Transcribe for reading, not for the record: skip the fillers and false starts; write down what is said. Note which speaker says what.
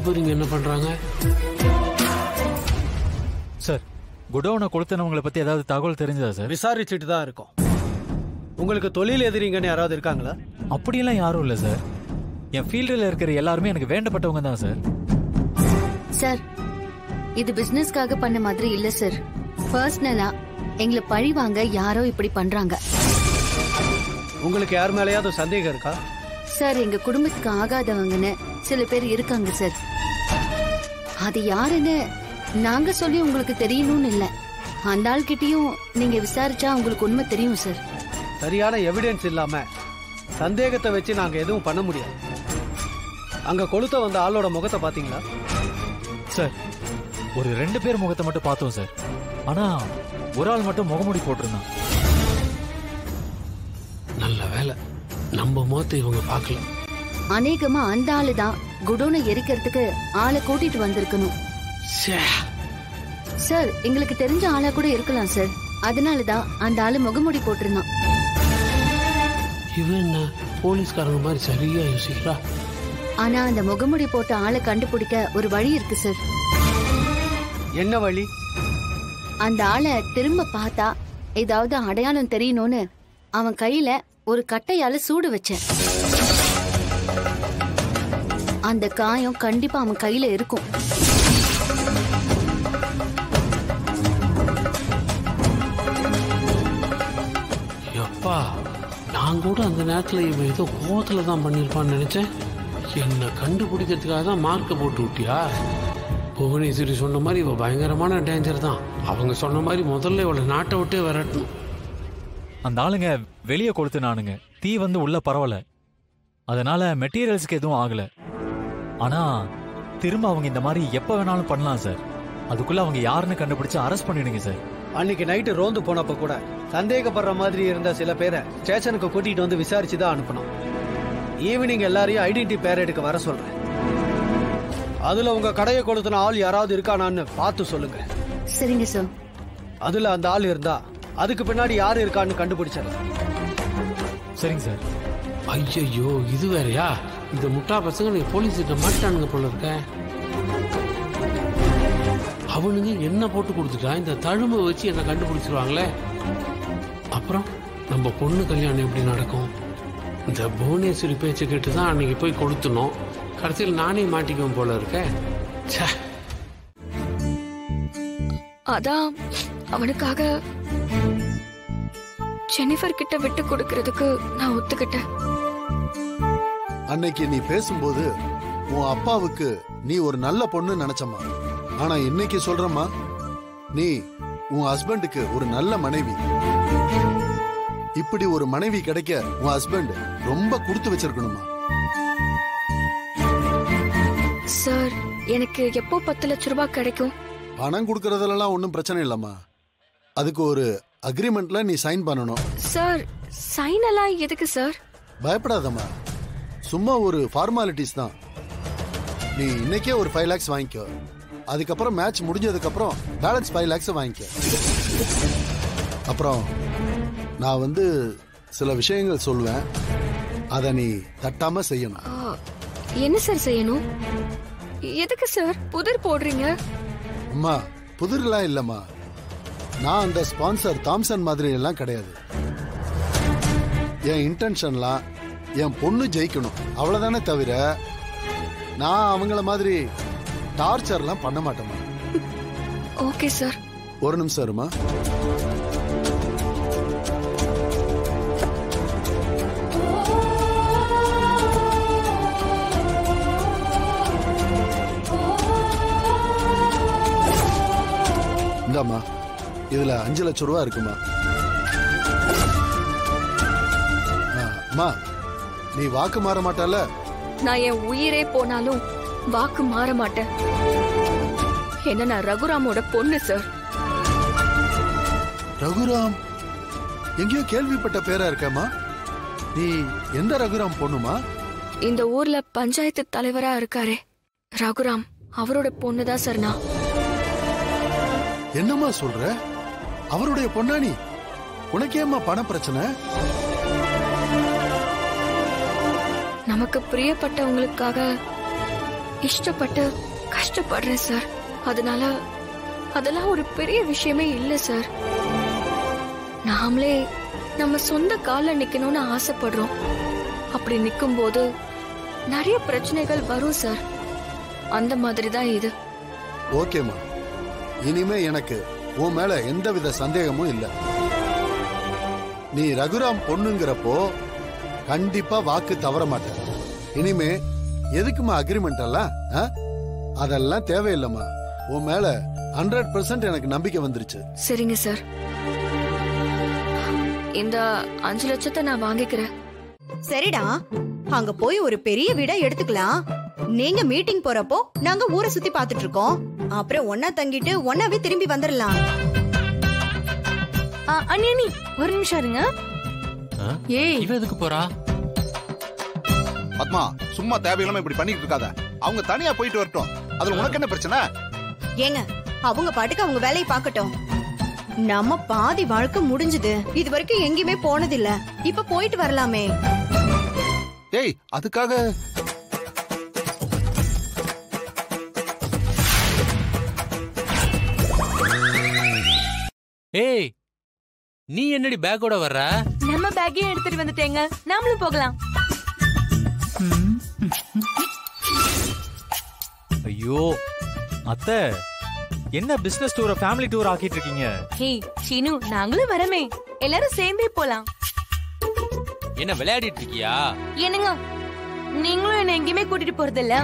Speaker 1: பேரும் இங்க என்ன பண்றாங்க?
Speaker 2: சார், குடோனை கொளுத்தினவங்களை பத்தி ஏதாவது தகவல் தெரிஞ்சதா சார்?
Speaker 3: விசாரிச்சுட்டு தான் இருக்கோம். உங்களுக்கு தொழில் எதிரிங்கன்னு யாராவது இருக்காங்களா?
Speaker 2: அப்படியெல்லாம் யாரும் இல்ல சார். என் ஃபீல்டில் இருக்கிற எல்லாருமே எனக்கு வேண்டப்பட்டவங்க தான் சார்.
Speaker 4: சார், இது பிசினஸ்க்காக பண்ண மாதிரி இல்ல சார். பர்சனலா எங்களை பழி வாங்க யாரோ இப்படி பண்றாங்க.
Speaker 3: உங்களுக்கு யார் மேலேயாவது சந்தேகம் இருக்கா?
Speaker 4: சார், எங்க குடும்பத்துக்கு ஆகாதவங்கன்னு சில பேர் இருக்காங்க சார். அது யாருன்னு நாங்க சொல்லி உங்களுக்கு தெரியணும்னு இல்ல. அந்த ஆள் கிட்டயும் நீங்க விசாரிச்சா உங்களுக்கு உண்மை தெரியும் சார்.
Speaker 3: சரியான எவிடன்ஸ் இல்லாம சந்தேகத்தை வச்சு நாங்க எதுவும் பண்ண முடியாது. அங்க கொளுத்த வந்த ஆளோட முகத்தை பாத்தீங்களா?
Speaker 2: சார், ஒரு 2 பேர் முகத்தை மட்டும் பார்த்தோம் சார். ஆனா ஒரு ஆள் மட்டும் முகமூடி போட்டிருந்தான்.
Speaker 1: நல்ல வேலை, நம்ம முகத்தை இவங்க பார்க்கல.
Speaker 4: அநேகமா அந்த ஆளு தான் குடோனை எரிக்கிறதுக்கு ஆளை கூட்டிட்டு வந்திருக்கணும். சார், எங்களுக்கு தெரிஞ்ச ஆளா கூட இருக்கலாம் சார். அதனாலதான் அந்த ஆளு முகமூடி போட்டிருந்தான்.
Speaker 1: இவன் என்ன போலீஸ்காரங்க மாதிரி சரியா யோசிக்கிறா?
Speaker 4: ஆனா அந்த முகமூடி போட்ட ஆளை கண்டுபிடிக்க ஒரு வழி இருக்கு சார்.
Speaker 3: என்ன வழி?
Speaker 4: அந்த ஆளை திரும்ப பார்த்தா ஏதாவது அடையாளம் தெரியணும்னு அவன் கையில ஒரு கட்டையால சூடு வச்சேன். அந்த காயம் கண்டிப்பா அவன் கையில இருக்கும்.
Speaker 1: எப்பா, நான் கூட அந்த நேரத்துல இவன் ஏதோ கோவத்துல தான் பண்ணிருப்பான்னு நினைச்சேன். என்ன கண்டுபிடிக்கிறதுக்காக தான் மார்க்க போட்டு விட்டியா? புவனேஸ்வரி சொன்ன மாதிரி இவ பயங்கரமான டேஞ்சர் தான். அவங்க சொன்ன மாதிரி முதல்ல இவளை நாட்டை விட்டே விரட்டணும்.
Speaker 2: அந்த ஆளுங்க வெளியே கொளுத்துனானுங்க. தீ வந்து உள்ள பரவல. அதனால மெட்டீரியல்ஸ்க்கு எதுவும் ஆகல. ஆனா திரும்ப அவங்க இந்த மாதிரி எப்ப வேணாலும் பண்ணலாம் சார். அதுக்குள்ள அவங்க யாருன்னு கண்டுபிடிச்சு அரெஸ்ட் பண்ணிடுங்க சார்.
Speaker 3: அன்னைக்கு நைட்டு ரோந்து போனப்ப கூட சந்தேகப்படுற மாதிரி இருந்த சில பேரை ஸ்டேஷனுக்கு கூட்டிட்டு வந்து விசாரிச்சுதான் அனுப்பணும். ஈவினிங் எல்லாரையும் ஐடென்டி பேரேடுக்கு வர சொல்றேன். அதுல உங்க கடையை கொளுத்தின ஆள் யாராவது இருக்கானான்னு பார்த்து சொல்லுங்க.
Speaker 4: சரிங்க சார்.
Speaker 3: அதுல அந்த ஆள் இருந்தா அதுக்கு பின்னாடி யாரு இருக்கான்னு கண்டுபிடிச்சிடலாம்.
Speaker 2: சரிங்க சார்.
Speaker 1: ஐயோ, இது வேறையா? இந்த முட்டா பசங்க நீ போலீஸ் கிட்ட மாட்டானுங்க போல இருக்க. அவனுங்க என்ன போட்டு கொடுத்துட்டா இந்த தழும்பை வச்சு என்ன கண்டுபிடிச்சிருவாங்களே. அப்புறம் நம்ம பொண்ணு கல்யாணம் எப்படி நடக்கும்? இந்த புவனேஸ்வரி பேச்சை கேட்டுதான் அன்னைக்கு போய் கொளுத்தணும். கடைசியில் நானே மாட்டிக்குவேன் போல இருக்க.
Speaker 5: அதான் அவனுக்காக ஜெனிஃபர் கிட்ட விட்டு கொடுக்கறதுக்கு நான் ஒத்துக்கிட்டேன்.
Speaker 6: அன்னைக்கு நீ பேசும்போது உன் அப்பாவுக்கு நீ ஒரு நல்ல பொண்ணு நினைச்சம்மா. ஆனா இன்னைக்கு சொல்றம்மா, நீ உன் ஹஸ்பண்டுக்கு ஒரு நல்ல மனைவி. இப்படி ஒரு மனைவி கிடைக்க உன் ஹஸ்பண்ட் ரொம்ப கொடுத்து வச்சிருக்கணுமா?
Speaker 5: சார், எனக்கு எப்போ 10 லட்சம் ரூபாய் கிடைக்கும்?
Speaker 6: பணம் கொடுக்கறதெல்லாம் ஒன்றும் பிரச்சனை இல்லம்மா. அதுக்கு ஒரு அக்ரிமெண்ட்ல நீ சைன் பண்ணணும்.
Speaker 5: சார், சைன் எல்லாம் எதுக்கு சார்?
Speaker 6: பயப்படாதம்மா, சும்மா ஒரு ஃபார்மாலிட்டிஸ் தான். நீ இன்னைக்கே ஒரு 5 lakhs வாங்கிக்கோ. அதுக்கப்புறம் மேட்ச் முடிஞ்சதுக்கு அப்புறம் பேலன்ஸ் 5 lakhs வாங்கிக்க. அப்புறம் நான் வந்து சில விஷயங்கள் சொல்லுவேன், அத நீ தட்டாம செய்யணும்.
Speaker 5: என்ன சார் செய்யணும்? எதுக்கு சார் புதிர் போடுறீங்க?
Speaker 6: அம்மா, புதிர்லாம் இல்லம்மா. நான் அந்த ஸ்பான்சர் தாம்சன் மாதிரி எல்லாம் கிடையாது. என் இன்டென்ஷன்லாம் என் பொண்ணு ஜெயிக்கணும், அவ்வளவுதானே தவிர நான் அவங்கள மாதிரி டார்ச்சர்லாம் பண்ண மாட்டேமா.
Speaker 5: Okay sir.
Speaker 6: ஒரு நிமிஷம் இருமா. இந்தாம்மா, இதுல 5 லட்சம் ரூபா இருக்குமா. அம்மா, நீ வாக்கு மாற மாட்டால?
Speaker 5: நான் என் உயிரே போனாலும் வாக்கு மாற மாட்டேன். என்ன, நான் ரகுராமோட பொண்ணு சார்.
Speaker 6: ரகுராம்? எங்கேயோ கேள்விப்பட்ட பேரா இருக்கேம்மா. நீ எந்த ரகுராம் பொண்ணுமா?
Speaker 5: இந்த ஊர்ல பஞ்சாயத்து தலைவரா இருக்காரே ரகுராம், அவரோட பொண்ணுதான் சார் நான்.
Speaker 6: என்னம்மா சொல்ற? அவருடைய பொண்ணா நீ? உனக்கேம்மா பண பிரச்சனை?
Speaker 5: நமக்கு பிரியப்பட்டவங்களுக்காக இஷ்டப்பட்டு கஷ்டப்படுறேன் சார். அதெல்லாம் ஒரு பெரிய விஷயமே இல்ல சார். நாமளே நம்ம சொந்த கால்ல நிக்கணும்னு ஆசைப்படுறோம். அப்படி நிக்கும் போது நிறைய பிரச்சனைகள் வரும் சார். அந்த மாதிரி தான் இது.
Speaker 6: ஓகேமா, இனிமே எனக்கு உன் மேல எந்தவித சந்தேகமும் இல்ல. நீ ரகுராம் பொண்ணுங்கிறப்போ கண்டிப்பா வாக்கு தவற மாட்டேன். இனிமே எதுக்குமா அக்ரிமெண்ட் எல்லாம்? அதெல்லாம் தேவையில்லைம்மா. உன் மேல 100% எனக்கு நம்பிக்கை வந்துருச்சு.
Speaker 5: சரிங்க சார், இந்த 5 லட்சத்தை நான் வாங்கிக்கிறேன்.
Speaker 7: சரிடா, அங்க போய் ஒரு பெரிய வீடா எடுத்துக்கலாம். நீங்க மீட்டிங் போறப்போ நாங்க ஊரை சுத்தி பாத்துட்டு இருக்கோம். அப்புறம் ஒன்னா தங்கிட்டு ஒன்னாவே திரும்பி வந்துடலாம்.
Speaker 8: அண்ணி ஒரு நிமிஷம் இருங்க.
Speaker 9: ஏய், இவ எதுக்கு போறா?
Speaker 10: பத்மா, சும்மா தேவையில்லாம இப்படி பண்ணிட்டு இருக்காத. அவங்க தனியா போயிட்டு வரட்டும். அதுல உனக்கு என்ன பிரச்சனை?
Speaker 7: ஏங்க, அவங்க பாட்டுக்கு அவங்க வேலையை பார்க்கட்டும். நம்ம பாதி வாழ்க்கை முடிஞ்சது. இது வரைக்கும் எங்கேயுமே போனதில்ல. இப்ப போயிட்டு வரலாமே.
Speaker 10: ஏய், அதுக்காக
Speaker 9: ஏய், நீ என்னடி பேக்கோட வர்ற?
Speaker 8: நம்ம பேக்கையும் எடுத்துட்டு வந்துட்டேங்க, நாமளும் போகலாம்.
Speaker 2: ஐயோ அத்தை, என்ன பிசினஸ் டூரை ஃபேமிலி டூர் ஆக்கிட்டு இருக்கீங்க?
Speaker 8: ஹே சீனு, நாங்களும் வரமே. எல்லாரும் சேர்ந்தே போலாம்.
Speaker 9: என்ன விளையாடிட்டு இருக்கியா?
Speaker 8: என்னங்க, நீங்களும் என்ன எங்கேயுமே கூட்டிட்டு போறது இல்ல.